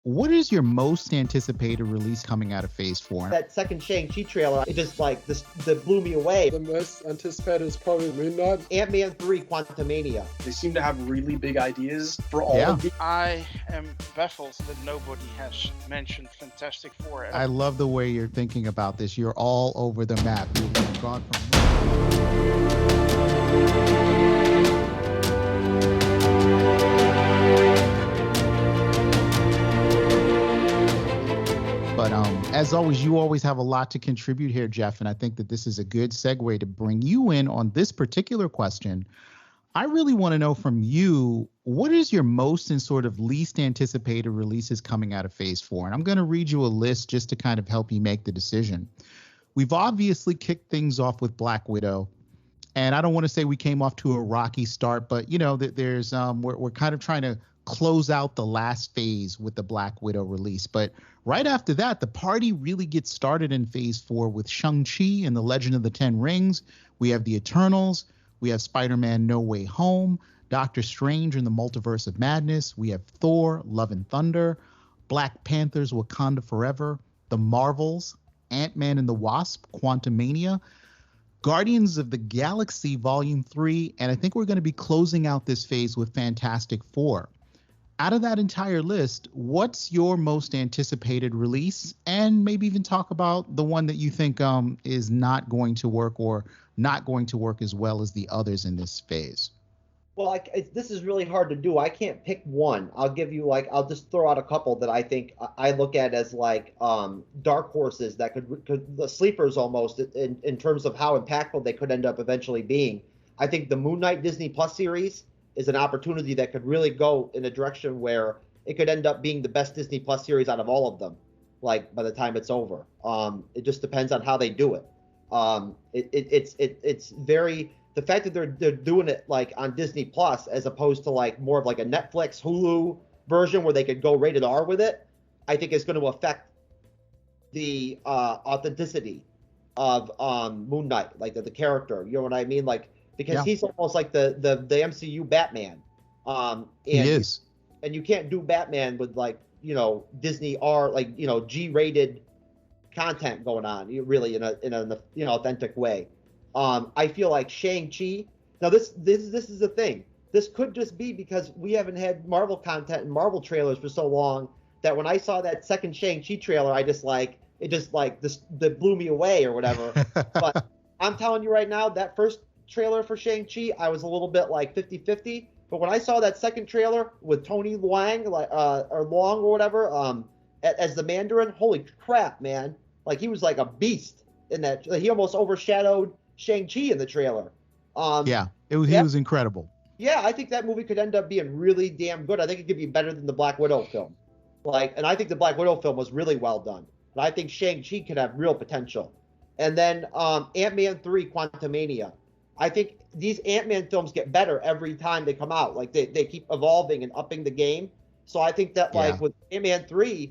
What is your most anticipated release coming out of Phase 4? That second Shang-Chi trailer, it just like this that blew me away. The most anticipated is probably Moon Knight. AntMan 3 Quantumania. They seem to have really big ideas for all of these. I am baffled that nobody has mentioned Fantastic Four. I love the way you're thinking about this. You're all over the map. You've gone from... But as always, you always have a lot to contribute here, Jeff, and I think that this is a good segue to bring you in on this particular question. I really want to know from you, what is your most and sort of least anticipated releases coming out of Phase 4? And I'm going to read you a list just to kind of help you make the decision. We've obviously kicked things off with Black Widow, and I don't want to say we came off to a rocky start, but you know that there's we're kind of trying to close out the last phase with the Black Widow release. But right after that, the party really gets started in Phase 4 with Shang-Chi and the Legend of the Ten Rings. We have the Eternals. We have Spider-Man No Way Home, Doctor Strange and the Multiverse of Madness. We have Thor, Love and Thunder, Black Panther's Wakanda Forever, The Marvels, Ant-Man and the Wasp, Quantumania, Guardians of the Galaxy Volume 3, and I think we're going to be closing out this phase with Fantastic Four. Out of that entire list, what's your most anticipated release? And maybe even talk about the one that you think is not going to work or not going to work as well as the others in this phase. Well, this is really hard to do. I can't pick one. I'll just throw out a couple that I think I look at as like dark horses that could the sleepers almost in terms of how impactful they could end up eventually being. I think the Moon Knight Disney Plus series is an opportunity that could really go in a direction where it could end up being the best Disney Plus series out of all of them, like by the time it's over. It just depends on how they do it. It's very, the fact that they're doing it like on Disney Plus as opposed to like more of like a Netflix, Hulu version where they could go rated R with it, I think is going to affect the authenticity of Moon Knight, like the character. You know what I mean? Like, because he's almost like the MCU Batman. And he is. And you can't do Batman with like, you know, Disney R, like, you know, G-rated content going on, really in a you know, authentic way. I feel like Shang-Chi. Now this is the thing. This could just be because we haven't had Marvel content and Marvel trailers for so long that when I saw that second Shang-Chi trailer, that blew me away or whatever. But I'm telling you right now, that first trailer for Shang-Chi, I was a little bit like 50-50. But when I saw that second trailer with Tony Leung, or Long or whatever, as the Mandarin, holy crap, man! Like he was like a beast in that. He almost overshadowed Shang-Chi in the trailer. He was incredible. Yeah, I think that movie could end up being really damn good. I think it could be better than the Black Widow film. And I think the Black Widow film was really well done. And I think Shang-Chi could have real potential. And then Ant-Man 3 Quantumania. I think these Ant-Man films get better every time they come out. Like they keep evolving and upping the game. So I think that like with Ant-Man 3,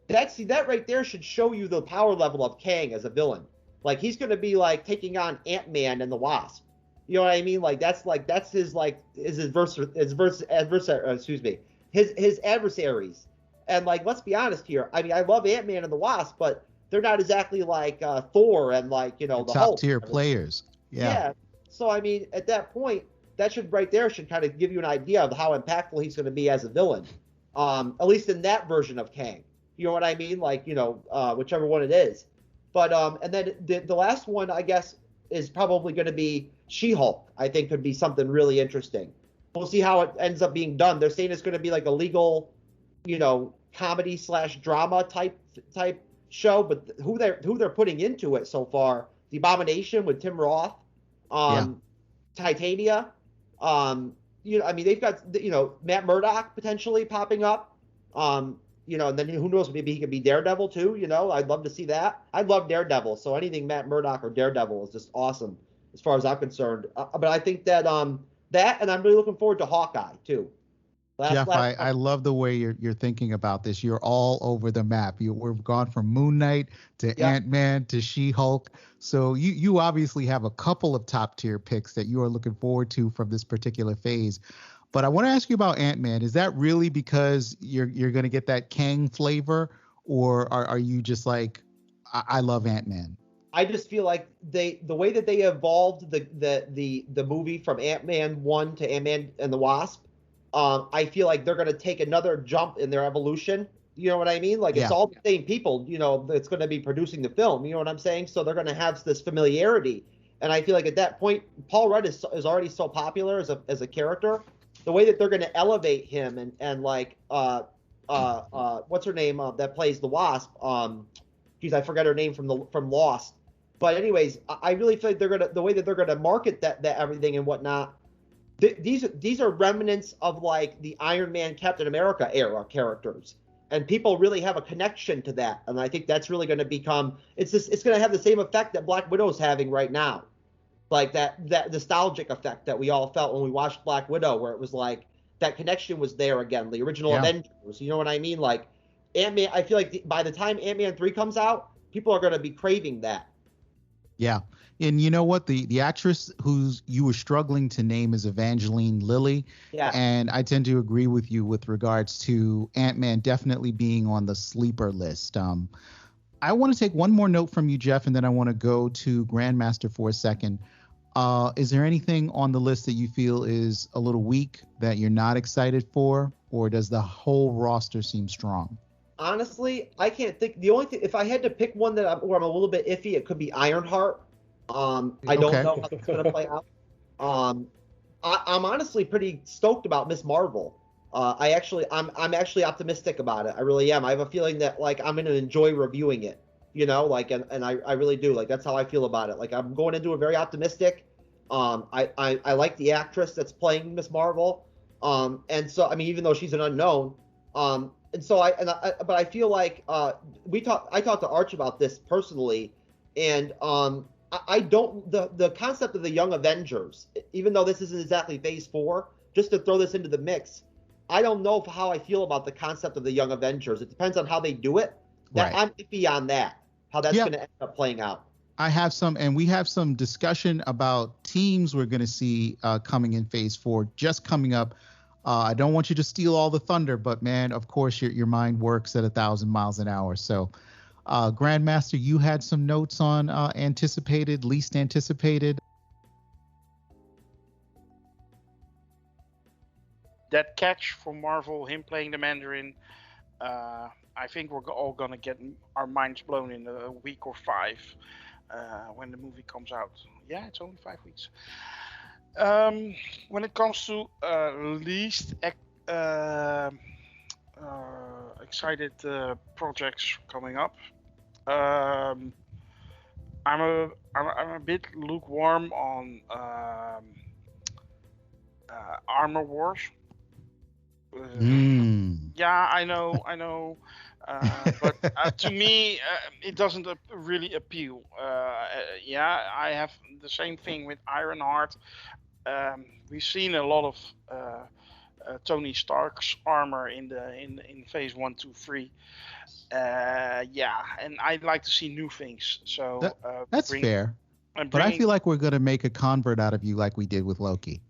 that right there should show you the power level of Kang as a villain. Like he's going to be like taking on Ant-Man and the Wasp. You know what I mean? Like that's his adversaries. And like, let's be honest here. I mean, I love Ant-Man and the Wasp, but they're not exactly like Thor and like, you know, the top tier players. Yeah. So I mean, at that point, that should kind of give you an idea of how impactful he's going to be as a villain. At least in that version of Kang. You know what I mean? Like, you know, whichever one it is. But and then the last one, I guess, is probably going to be She-Hulk. I think could be something really interesting. We'll see how it ends up being done. They're saying it's going to be like a legal, you know, comedy / drama type show. But who they're putting into it so far? The Abomination with Tim Roth, Titania. You know, I mean, they've got, you know, Matt Murdock potentially popping up. You know, and then who knows, maybe he could be Daredevil too, you know. I'd love to see that. I love Daredevil, so anything Matt Murdock or Daredevil is just awesome as far as I'm concerned. But I think that that, and I'm really looking forward to Hawkeye too. Jeff, I love the way you're thinking about this. You're all over the map. We've gone from Moon Knight to Ant-Man to She-Hulk. So you obviously have a couple of top tier picks that you are looking forward to from this particular phase. But I want to ask you about Ant-Man. Is that really because you're going to get that Kang flavor, or are you just like, I love Ant-Man? I just feel like the way that they evolved the movie from Ant-Man 1 to Ant-Man and the Wasp, I feel like they're going to take another jump in their evolution. You know what I mean? Like, it's all the same people, that's going to be producing the film. You know what I'm saying? So they're going to have this familiarity. And I feel like at that point, Paul Rudd is already so popular as a character. The way that they're going to elevate him and like what's her name that plays the Wasp? Geez, I forgot her name from Lost. But anyways, I really feel like the way that they're gonna market that everything and whatnot. These are remnants of like the Iron Man, Captain America era characters, and people really have a connection to that. And I think that's really going to become it's going to have the same effect that Black Widow's having right now, like that nostalgic effect that we all felt when we watched Black Widow, where it was like that connection was there again, the original Avengers. You know what I mean? Like Ant-Man. I feel like by the time Ant-Man 3 comes out, people are going to be craving that. Yeah. And you know what? The actress who's you were struggling to name is Evangeline Lilly. Yeah. And I tend to agree with you with regards to Ant-Man definitely being on the sleeper list. I want to take one more note from you, Jeff, and then I want to go to Grandmaster for a second. Is there anything on the list that you feel is a little weak that you're not excited for, or does the whole roster seem strong? Honestly, I can't think. The only thing, if I had to pick one where I'm a little bit iffy, it could be Ironheart. I don't know how it's going to play out. I'm honestly pretty stoked about Miss Marvel. I'm actually optimistic about it. I really am. I have a feeling that like I'm going to enjoy reviewing it. And I really do. Like, that's how I feel about it. Like, I'm going into it very optimistic. I like the actress that's playing Miss Marvel. And so, I mean, even though she's an unknown, but I feel like I talked to Arch about this personally, and I don't the concept of the Young Avengers, even though this isn't exactly Phase 4, just to throw this into the mix, I don't know how I feel about the concept of the Young Avengers. It depends on how they do it. I'm iffy on that, how that's going to end up playing out. We have some discussion about teams we're going to see coming in Phase 4 just coming up. I don't want you to steal all the thunder, but man, of course, your mind works at 1,000 miles an hour. So, Grandmaster, you had some notes on anticipated, least anticipated. That catch from Marvel, him playing the Mandarin, I think we're all gonna get our minds blown in a week or 5 when the movie comes out. Yeah, it's only 5 weeks. When it comes to least excited projects coming up, I'm a bit lukewarm on Armor Wars. Yeah, I know. But to me, it doesn't really appeal. I have the same thing with Ironheart. We've seen a lot of Tony Stark's armor in Phase 1, 2, 3. And I'd like to see new things. So that's fair. But I feel like we're gonna make a convert out of you, like we did with Loki.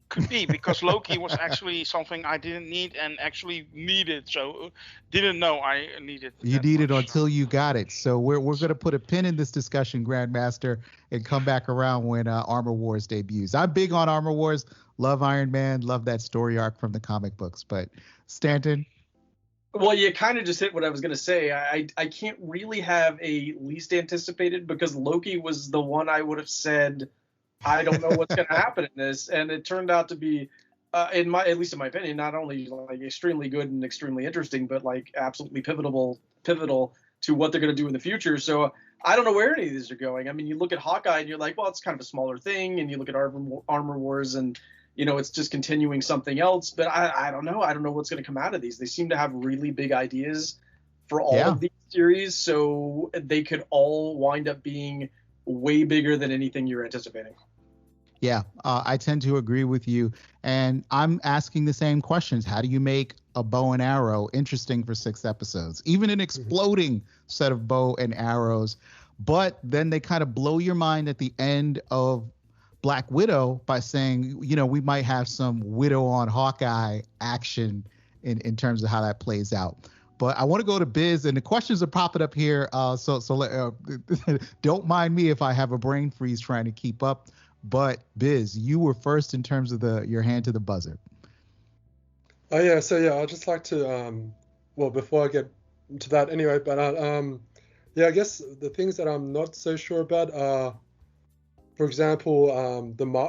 Could be, because Loki was actually something I didn't need and actually needed, so didn't know I needed. You needed until you got it. So we're going to put a pin in this discussion, Grandmaster, and come back around when Armor Wars debuts. I'm big on Armor Wars. Love Iron Man. Love that story arc from the comic books. But Stanton? Well, you kind of just hit what I was going to say. I can't really have a least anticipated, because Loki was the one I would have said, I don't know what's going to happen in this, and it turned out to be, at least in my opinion, not only like extremely good and extremely interesting, but like absolutely pivotal to what they're going to do in the future. So I don't know where any of these are going. I mean, you look at Hawkeye and you're like, well, it's kind of a smaller thing, and you look at Armor Wars and it's just continuing something else. But I don't know. I don't know what's going to come out of these. They seem to have really big ideas for all of these series, so they could all wind up being way bigger than anything you're anticipating. Yeah, I tend to agree with you. And I'm asking the same questions. How do you make a bow and arrow interesting for 6 episodes? Even an exploding set of bow and arrows. But then they kind of blow your mind at the end of Black Widow by saying, we might have some Widow on Hawkeye action in terms of how that plays out. But I want to go to Biz, and the questions are popping up here. So don't mind me if I have a brain freeze trying to keep up. But Biz, you were first in terms of your hand to the buzzer. Oh yeah, so yeah, I'd just like to before I get to that anyway, but I guess the things that I'm not so sure about are, for example,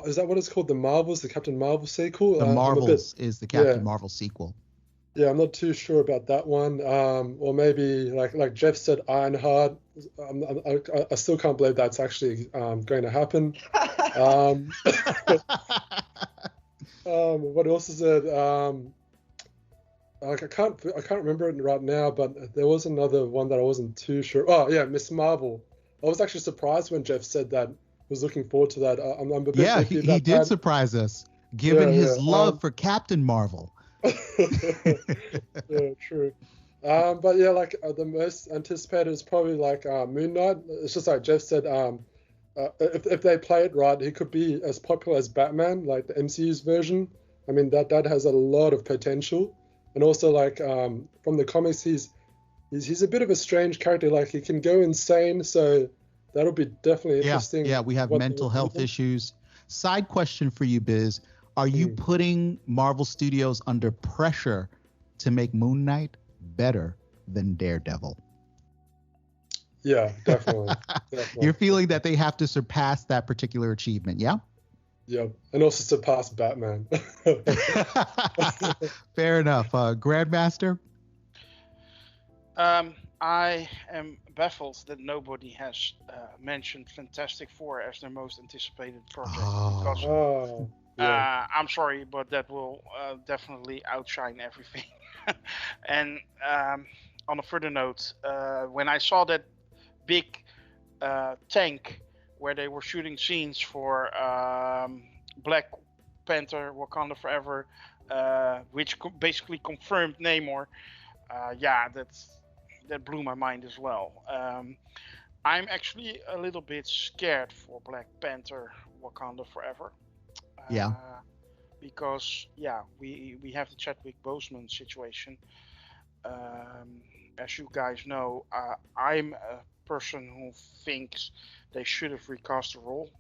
is that what it's called? The Marvels, the Captain Marvel sequel? The Marvels is the Captain Marvel sequel. Yeah, I'm not too sure about that one. Or maybe like Jeff said, Ironheart. I still can't believe that's actually going to happen. What else is it? I can't remember it right now, but there was another one that I wasn't too sure. Oh yeah, Miss Marvel. I was actually surprised when Jeff said that. Was looking forward to that. I'm a bit he did that. Surprise us, given his love for Captain Marvel. Yeah, true. But yeah, like the most anticipated is probably like Moon Knight. It's just like Jeff said. If they play it right, he could be as popular as Batman, like the MCU's version. I mean, that has a lot of potential. And also, like from the comics, he's a bit of a strange character. Like he can go insane, so that'll be definitely interesting. Yeah, we have mental health issues. Side question for you, Biz: are you putting Marvel Studios under pressure to make Moon Knight better than Daredevil? Yeah, definitely. You're feeling that they have to surpass that particular achievement, yeah? Yeah, and also surpass Batman. Fair enough. Grandmaster? I am baffled that nobody has mentioned Fantastic Four as their most anticipated project. I'm sorry, but that will definitely outshine everything. And on a further note, when I saw that big tank where they were shooting scenes for Black Panther, Wakanda Forever, which basically confirmed Namor, that blew my mind as well. I'm actually a little bit scared for Black Panther, Wakanda Forever. Because we have the Chadwick Boseman situation. As you guys know, I'm a person who thinks they should have recast the role.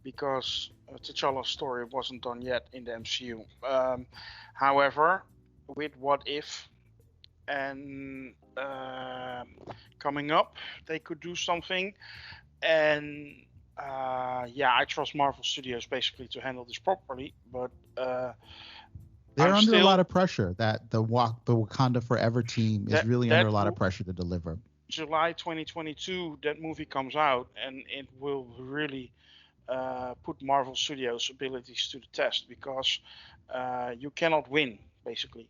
Because T'Challa's story wasn't done yet in the MCU. However, with What If and coming up, they could do something. And I trust Marvel Studios basically to handle this properly. But they're under a lot of pressure. That the Wakanda Forever team is really under a lot of pressure to deliver. July 2022, that movie comes out, and it will really put Marvel Studios' abilities to the test, because you cannot win, basically.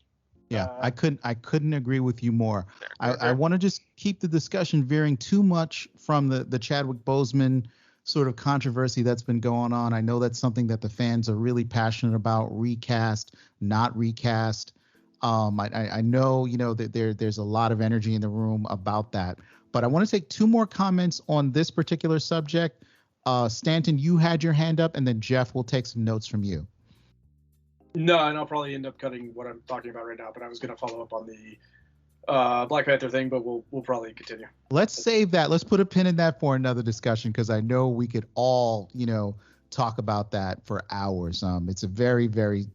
Yeah, I couldn't agree with you more. I want to just keep the discussion veering too much from the Chadwick Boseman sort of controversy that's been going on. I know that's something that the fans are really passionate about: recast, not recast. I know, that there's a lot of energy in the room about that. But I want to take two more comments on this particular subject. Stanton, you had your hand up, and then Jeff will take some notes from you. No, and I'll probably end up cutting what I'm talking about right now, but I was going to follow up on the Black Panther thing, but we'll probably continue. Let's save that. Let's put a pin in that for another discussion, because I know we could all, talk about that for hours. It's a very, very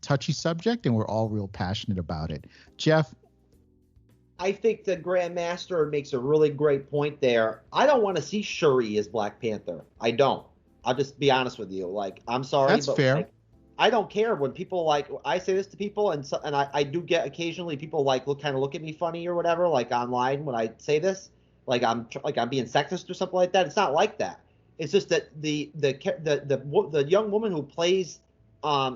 touchy subject, and we're all real passionate about it. Jeff? I think the Grandmaster makes a really great point there. I don't want to see Shuri as Black Panther. I don't. I'll just be honest with you. Like, I'm sorry. That's fair. I don't care when people I say this to people, and I do get occasionally people look at me funny or whatever, like online when I say this, like I'm being sexist or something like that. It's not like that. It's just that the young woman who plays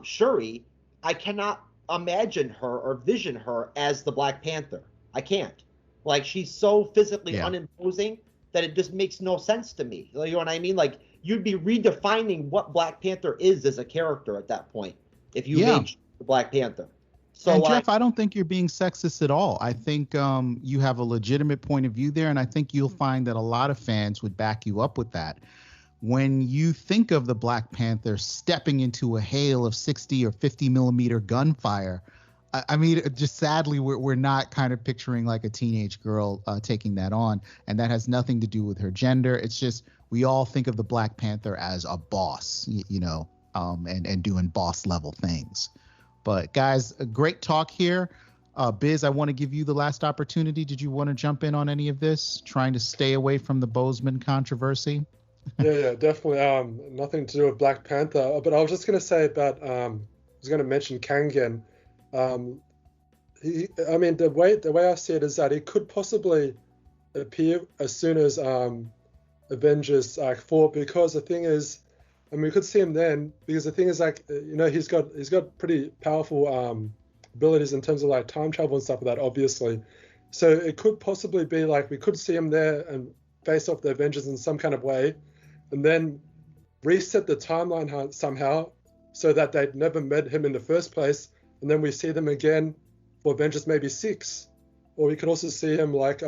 Shuri, I cannot imagine her or vision her as the Black Panther. I can't. Like, she's so physically unimposing that it just makes no sense to me. You know what I mean? Like, you'd be redefining what Black Panther is as a character at that point if you made the Black Panther. So and like, Jeff, I don't think you're being sexist at all. I think you have a legitimate point of view there, and I think you'll find that a lot of fans would back you up with that. When you think of the Black Panther stepping into a hail of 60 or 50 millimeter gunfire, I mean, just sadly, we're not kind of picturing like a teenage girl taking that on, and that has nothing to do with her gender. It's just we all think of the Black Panther as a boss, and doing boss level things. But guys, a great talk here. Biz, I want to give you the last opportunity. Did you want to jump in on any of this? Trying to stay away from the Boseman controversy? Yeah, definitely. Nothing to do with Black Panther. But I was just going to say about, I was going to mention Kangen. The way I see it is that he could possibly appear as soon as Avengers 4, because the thing is, we could see him then, because the thing is he's got pretty powerful abilities in terms of like time travel and stuff like that, obviously. So it could possibly be like we could see him there and face off the Avengers in some kind of way, and then reset the timeline somehow so that they'd never met him in the first place, and then we see them again for Avengers maybe 6, or we could also see him like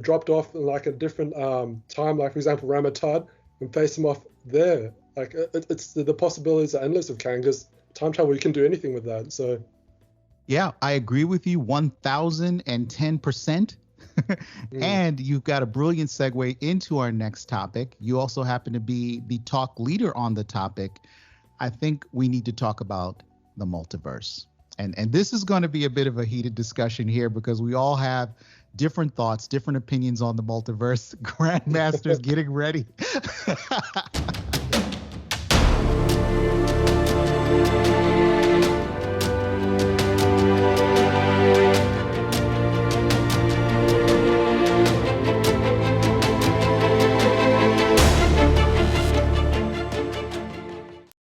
dropped off in like a different time, like for example Ramatad, and face him off there. Like it's the possibilities are endless of Kanga's time travel. You can do anything with that. So yeah, I agree with you 1010%. And you've got a brilliant segue into our next topic. You also happen to be the talk leader on the topic. I think we need to talk about the multiverse. And this is going to be a bit of a heated discussion here because we all have different thoughts, different opinions on the multiverse. Grandmaster's getting ready.